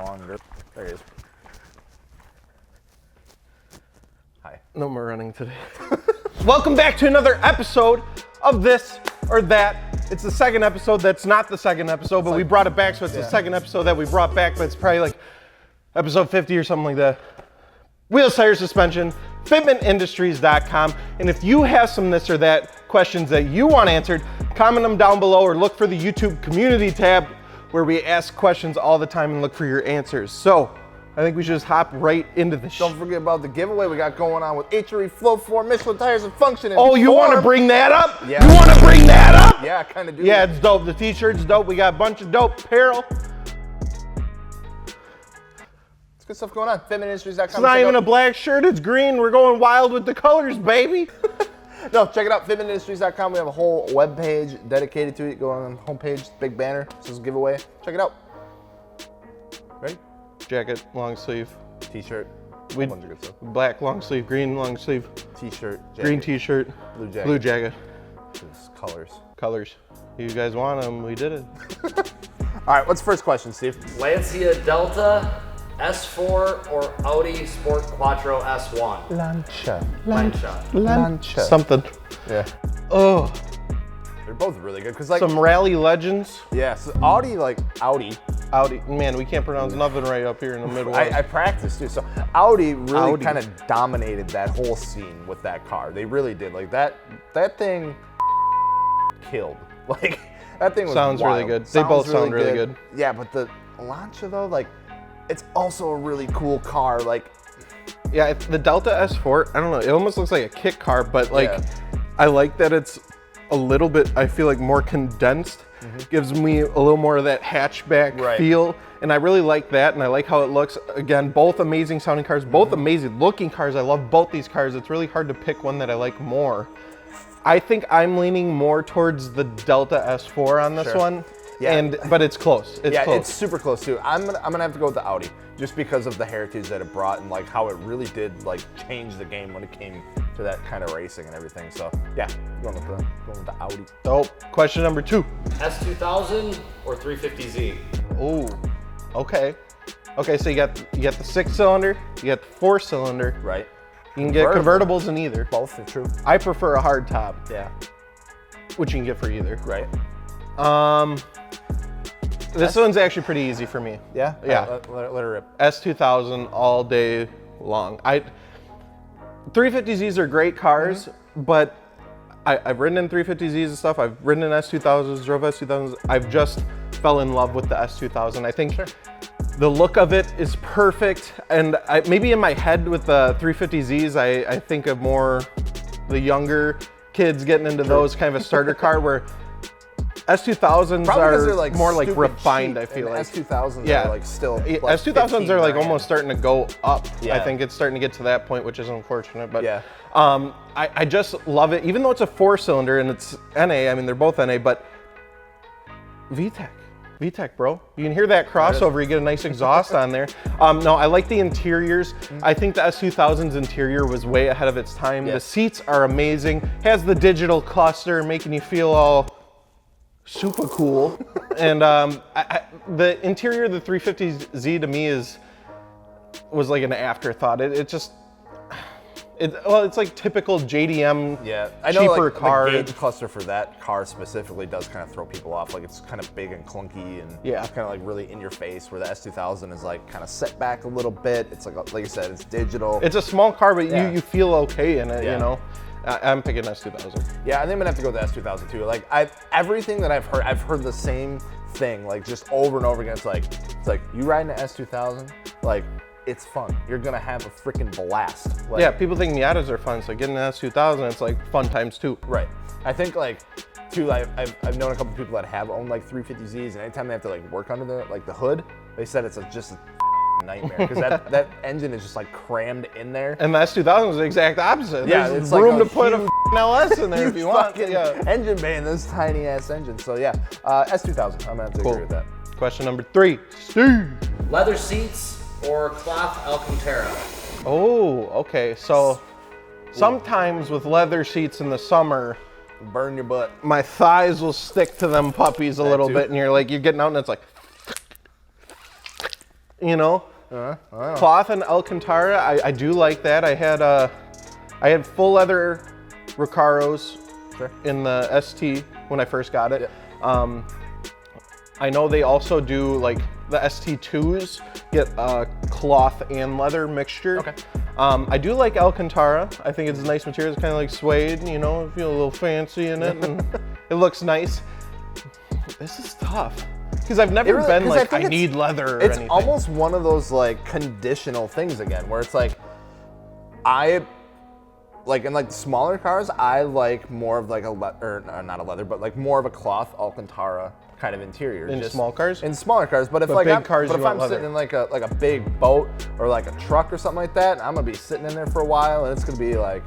longer. There he is. Hi. No more running today. Welcome back to another episode of This or That. It's the second episode that's not the second episode, but we brought it back, so it's the second episode that we brought back, but it's probably like episode 50 or something like that. Wheels, tires, suspension, fitmentindustries.com. And if you have some this or that questions that you want answered, comment them down below or look for the YouTube community tab where we ask questions all the time and look for your answers. So I think we should just hop right into this. Don't forget about the giveaway we got going on with HRE Flow 4 Michelin tires and functioning. Oh, you want to bring that up? Yeah. You want to bring that up? Yeah, I kind of do. Yeah, it's dope. The t-shirt's dope. We got a bunch of dope apparel. It's good stuff going on. Fitmentindustries.com. It's not even a black shirt. It's green. We're going wild with the colors, baby. No, check it out. Fitmentindustries.com. We have a whole web page dedicated to it. Go on the homepage, big banner. This is a giveaway. Check it out. Ready? Jacket, long sleeve. T-shirt. A bunch of good stuff. Black long sleeve, green long sleeve. T-shirt. Green t-shirt. Blue jacket. Blue jacket. Just colors. Colors. You guys want them? We did it. All right, what's the first question, Steve? Lancia Delta S4 or Audi Sport Quattro S1? Lancia. Something. Yeah. Oh. They're both really good because like Some rally legends. yeah, so Audi. Audi. Man, we can't pronounce nothing right up here in the Midwest. I practiced too. So Audi really kind of dominated that whole scene with that car. They really did. Like that thing killed. Like that thing was Sounds wild. really good. They both sound really good. Yeah, but the Lancia though, like it's also a really cool car. Like Yeah, the Delta S4, I don't know, it almost looks like a kit car, but like, Yeah. I like that it's a little bit, I feel like more condensed. Gives me a little more of that hatchback feel. And I really like that, and I like how it looks. Again, both amazing sounding cars, both amazing looking cars. I love both these cars. It's really hard to pick one that I like more. I think I'm leaning more towards the Delta S4 on this one. Yeah. But it's close. It's close. It's super close too. I'm gonna have to go with the Audi just because of the heritage that it brought and like how it really did like change the game when it came to that kind of racing and everything. So yeah, going with the Audi. Dope. Question number 2. S2000 or 350Z? Oh, okay. Okay, so you got the 6-cylinder, you got the 4-cylinder. Right. You can get convertibles in either. Both are true. I prefer a hard top, Yeah. which you can get for either. Right. This one's actually pretty easy for me. Yeah. Yeah. Let her rip. S2000 all day long. 350Zs are great cars, but I've ridden in 350Zs and stuff. I've ridden in S2000s, drove S2000s. I've just fell in love with the S2000. I think the look of it is perfect. And maybe in my head with the 350Zs, I think of more the younger kids getting into those kind of a starter car where S2000s are like more like refined, cheap, I feel like. S2000s Yeah. are like still S2000s are like almost starting to go up. Yeah. I think it's starting to get to that point, which is unfortunate. But Yeah. I just love it, even though it's a 4-cylinder and it's NA. I mean, they're both NA, but VTEC, bro. You can hear that crossover. You get a nice exhaust on there. No, I like the interiors. I think the S2000's interior was way ahead of its time. Yeah. The seats are amazing. Has the digital cluster making you feel all super cool. And the interior of the 350Z to me was like an afterthought. It's like typical JDM I know cheaper like, car. The gauge cluster for that car specifically does kind of throw people off. Like it's kind of big and clunky and it's kind of like really in your face. Where the S2000 is like kind of set back a little bit. It's like you said, it's digital. It's a small car, but you feel okay in it. Yeah. You know. I'm picking S2000. Yeah, I think I'm gonna have to go with the S2000 too. Like everything that I've heard the same thing, like just over and over again. It's like you riding an S2000, like it's fun. You're gonna have a freaking blast. Like, Yeah, people think Miatas are fun, so getting an S2000, it's like fun times 2. Right. I think like too. I've known a couple people that have owned like 350Zs, and anytime they have to like work under the hood, they said it's just a nightmare because that engine is just like crammed in there. And the S2000 is the exact opposite. Yeah, There's it's room like to put a LS in there if you want. Yeah. Engine bay in this tiny ass engine. So yeah, S2000. I'm gonna have to agree with that. Question number 3, Steve. Leather seats or cloth Alcantara? Oh, okay. So sometimes with leather seats in the summer, Burn your butt. my thighs will stick to them puppies a little too. bit, and you're getting out and it's like, you know. Cloth and Alcantara, I do like that. I had full leather Recaros in the ST when I first got it. Yeah. I know they also do like the ST2s get cloth and leather mixture. Okay. I do like Alcantara. I think it's a nice material. It's kind of like suede, you know, feel a little fancy in it, and it looks nice. This is tough. Because I've never been like, I need leather or anything. It's almost one of those like conditional things again, where it's like, in like the smaller cars, I like more of like not a leather, but like more of a cloth Alcantara kind of interior. In small cars? In smaller cars, but if I'm sitting in like a big boat or like a truck or something like that, I'm gonna be sitting in there for a while, and it's gonna be like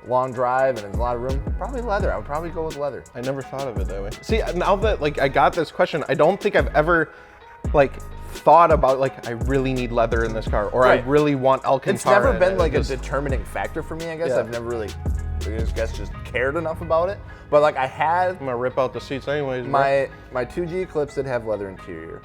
long drive and there's a lot of room. Probably leather. I would probably go with leather. I never thought of it that way. See, now that like I got this question, I don't think I've ever like thought about like I really need leather in this car, or I really want Alcantara. It's never been like a determining factor for me, I guess. Yeah. I've never really, just cared enough about it. But like I had, I'm gonna rip out the seats anyways. My 2G Eclipse did have leather interior,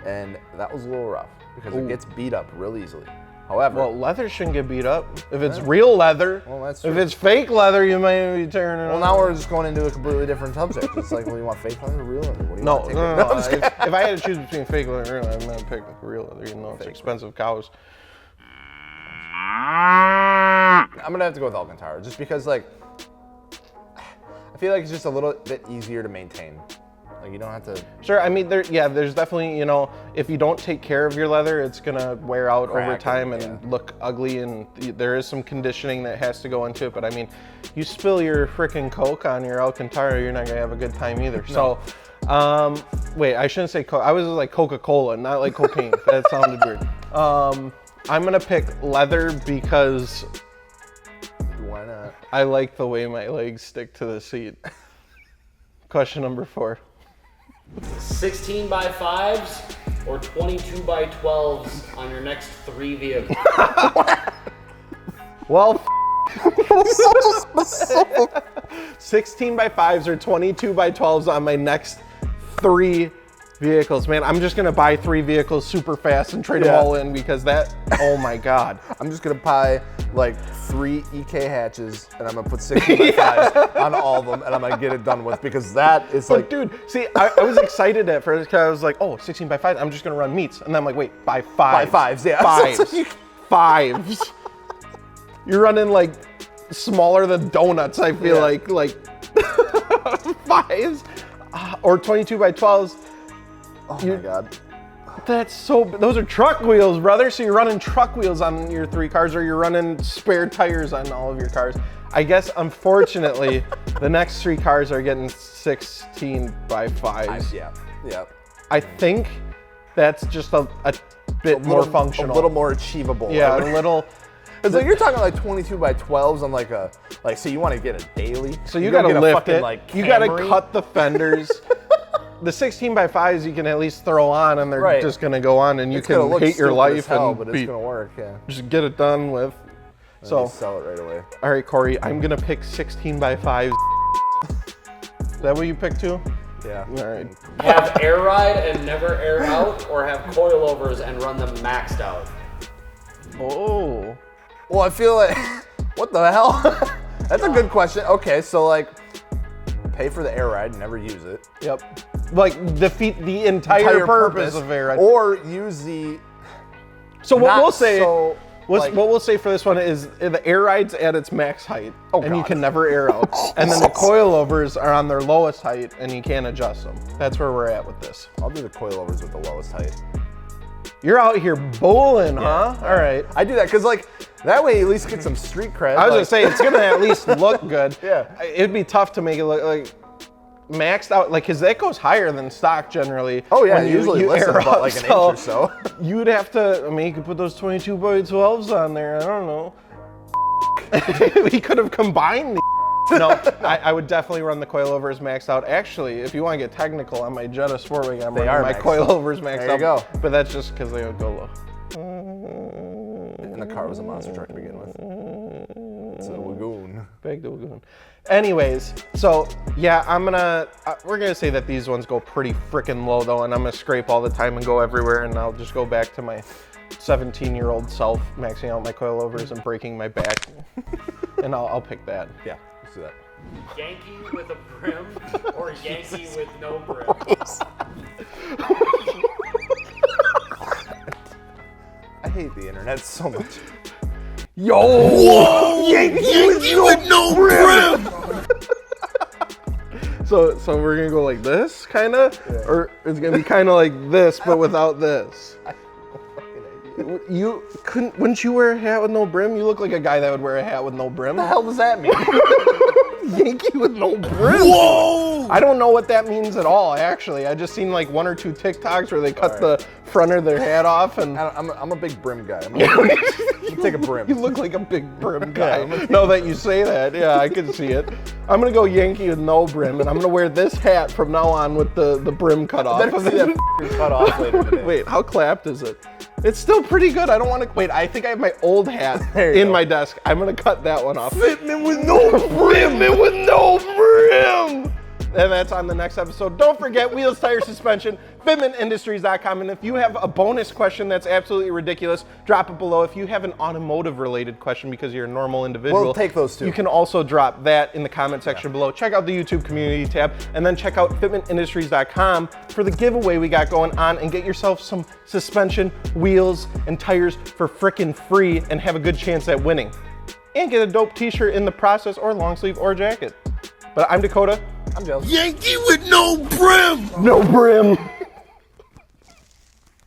and that was a little rough because it gets beat up real easily. However, well, leather shouldn't get beat up. If it's real leather, well, that's true. If it's fake leather, you might be tearing it off. Well, now we're just going into a completely different subject. It's like, well, you want fake leather or real leather? What do you want? No. If I had to choose between fake leather and real leather, I'm gonna pick real leather, even though it's expensive cows. I'm gonna have to go with Alcantara, just because like, I feel like it's just a little bit easier to maintain. Like you don't have to. Sure, I mean, there's definitely, you know, if you don't take care of your leather, it's gonna wear out over time and look ugly, and there is some conditioning that has to go into it. But I mean, you spill your frickin' Coke on your Alcantara, you're not gonna have a good time either. No. So, wait, I shouldn't say Coke. I was like Coca-Cola, not like cocaine. That sounded weird. I'm gonna pick leather because why not? I like the way my legs stick to the seat. Question number 4. 16x5's or 22x12's on your next 3 vehicles? Well, 16x5's or 22x12's on my next 3 vehicles. Man, I'm just gonna buy 3 vehicles super fast and trade them all in, because that, oh my God. I'm just gonna buy like 3 EK hatches and I'm gonna put 16x5's on all of them and I'm gonna get it done with, because that is like. But dude, see, I was excited at first because I was like, oh, 16x5, I'm just gonna run meets. And then I'm like, wait, buy 5s. Buy 5s, yeah. 5s. You're running like smaller than donuts, I feel like 5s. Or 22x12's. Oh my God. That's so, those are truck wheels, brother. So you're running truck wheels on your 3 cars, or you're running spare tires on all of your cars. I guess, unfortunately, the next 3 cars are getting 16x5's. Yeah. I think that's just a bit more functional. A little more achievable. Yeah, a little. It's like you're talking like 22x12's on like so you want to get a daily. So you gotta lift it. Like, you gotta cut the fenders. The 16x5's you can at least throw on, and they're just gonna go on, and you can hate your life but it's gonna work. Yeah. Just get it done with. So sell it right away. All right, Corey, I'm gonna pick 16x5's. Is that what you picked too? Yeah. All right. Have air ride and never air out, or have coilovers and run them maxed out? Oh. Well, I feel like, what the hell? That's a good question. Okay, so like, pay for the air ride and never use it. Yep. Like defeat the entire purpose of air ride. Or use the. So what we'll say. What we'll say for this one is the air ride's at its max height, and you can never air out. And then the coilovers are on their lowest height, and you can't adjust them. That's where we're at with this. I'll do the coilovers with the lowest height. You're out here bowling, huh? All right. I do that because like that way you at least get some street cred. I was gonna say it's gonna at least look good. Yeah. It'd be tough to make it look like maxed out, like, because that goes higher than stock generally. Oh yeah, usually you air about like an inch or so. You'd have to, I mean, you could put those 22x12's on there. I don't know. We could have combined the. No, I would definitely run the coilovers maxed out. Actually, if you want to get technical, on my Jetta Sportwagon, I'm running my coilovers maxed out. There you go. But that's just because they would go low. And the car was a monster truck to begin with. It's a lagoon. Big lagoon. Anyways, so yeah, we're gonna say that these ones go pretty freaking low though, and I'm gonna scrape all the time and go everywhere, and I'll just go back to my 17-year-old self, maxing out my coilovers and breaking my back, and I'll pick that. Yeah, let's do that. Yankee with a brim or Yankee with no brim? I hate the internet so much. Yo! Whoa! Yankee with no brim! So we're gonna go like this, kinda? Yeah. Or it's gonna be kinda like this, but without this. Wouldn't you wear a hat with no brim? You look like a guy that would wear a hat with no brim. What the hell does that mean? Yankee with no brim. Whoa! I don't know what that means at all, actually. I just seen like 1 or 2 TikToks where they cut the front of their hat off, and I'm a big brim guy. I'm gonna take a brim. You look like a big brim guy. Now that you say that, yeah, I can see it. I'm gonna go Yankee with no brim, and I'm gonna wear this hat from now on with the brim cut off. Better see that cut off later today. Wait, how clapped is it? It's still pretty good. I don't want to. Wait, I think I have my old hat in my desk. I'm gonna cut that one off. Fitment with no brim. Fitment with no brim. And that's on the next episode. Don't forget, wheels, tires, suspension, fitmentindustries.com. And if you have a bonus question that's absolutely ridiculous, drop it below. If you have an automotive related question because you're a normal individual, we'll take those too. You can also drop that in the comment section below. Check out the YouTube community tab, and then check out fitmentindustries.com for the giveaway we got going on, and get yourself some suspension, wheels, and tires for frickin' free, and have a good chance at winning. And get a dope t-shirt in the process, or long sleeve, or jacket. But I'm Dakota. I'm Joe. Yankee with no brim! No brim!